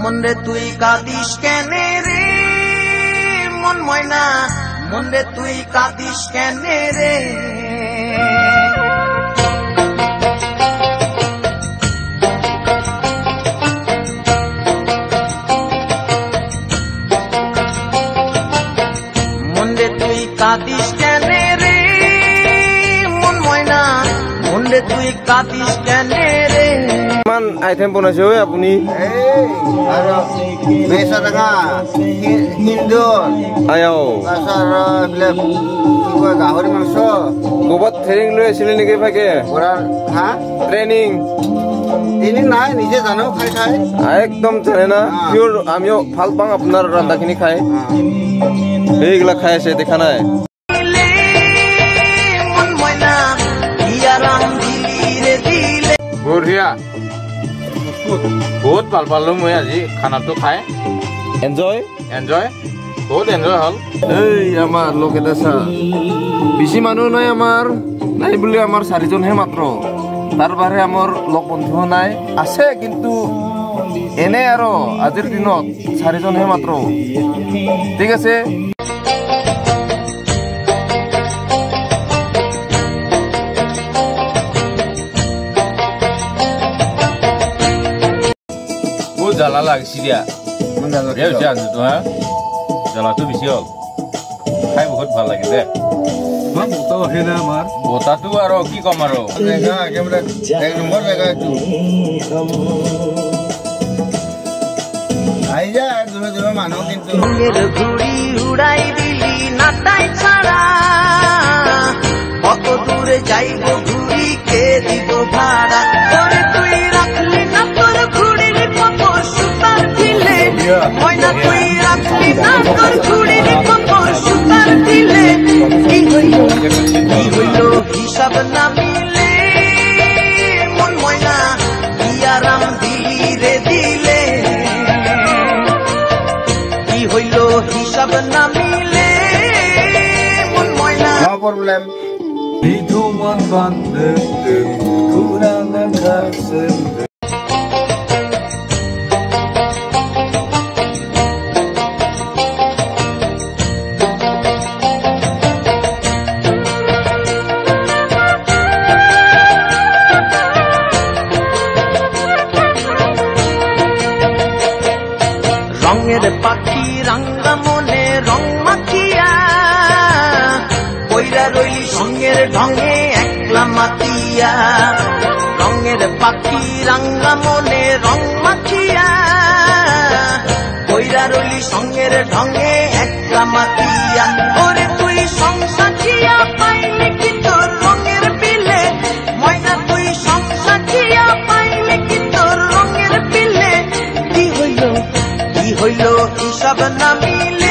মন রে তুই কাঁদিস কেনে রে মন ময়না মন রে তুই কাঁদিস কেনে রে মন রে তুই কাঁদিস কেনে রে মন ময়না মন রে তুই কাঁদিস কেনে রে মান আইটেম বনাইছে ঐ আপুনি আৰু মেছা টেঙা হিন্দু আয়াও তাৰপিছত কি কয় গাহৰি মাংস ক'ৰবাত ট্ৰেইনিং লৈ আছিলে নেকি ভাগে হা ট্ৰেইনিং নাই নিজে জানো খাই খাই একদম জানে না পিয়ৰ আমিও ভাল পাওঁ আপোনাৰ ৰান্ধাখিনি খাই এইগিলা খাই আছে দেখা নাই বঢ়িয়া বহুত ভাল পালো মই আজি খানাটো খাই এনজয় বহুত এনজয় হ'ল এই আমাৰ লোক এটা চা বেছি মানুহ নাই আমাৰ নাই বুলি আমাৰ 4জনহে মাত্ৰ তাৰ বাহিৰে আমাৰ লগ বন্ধু নাই আছে কিন্তু এনে আৰু আজিৰ দিনত 4জনহে মাত্ৰ ঠিক আছে জ্বালা লাগিছে দিয়া আনছো হা জ্বালাটো বেছি হ'ল খাই বহুত ভাল লাগিলে বতাহটো আৰু কি কম আৰু এক নম্বৰ জেগা এইটো আহি যায় দূৰে দূৰে মানুহ কিন্তু ঘুড়ি উড়াই দিলি নাটাই ছাড়া কত দূরে যাইব ঘুড়ি কে দিব ভাড়া তোরে তুই রাখলি না তোর ঘুড়ির কপর সুতার দিলে ময়না তুই রাখলি না তোর ঘুড়ির কপর সুতার দিলে কি হইল হিসাব না মিলে মন ময়না ইয়ারাম দিলি রে দিলে কি হইল হিসাব না মিলে মন ময়না no problem Hidupan bandem kurang kasem রঙের পাখি রাঙ্গা মনে রং মাখিয়া কইরা রইলি সঙ্গের ঢঙে একলা মাতিয়া রঙের পাখি রাঙ্গা মনে রং মাখিয়া কইরা রইলি সঙ্গের ঢঙে একলা মাতিয়া ওরে তুই সংসাখিয়া পাইলে কি তোর রঙের বিলে ময়না তুই সংসাখিয়া পাইলে কি তোর রঙের বিলে কি হইল হিসাব না মিলে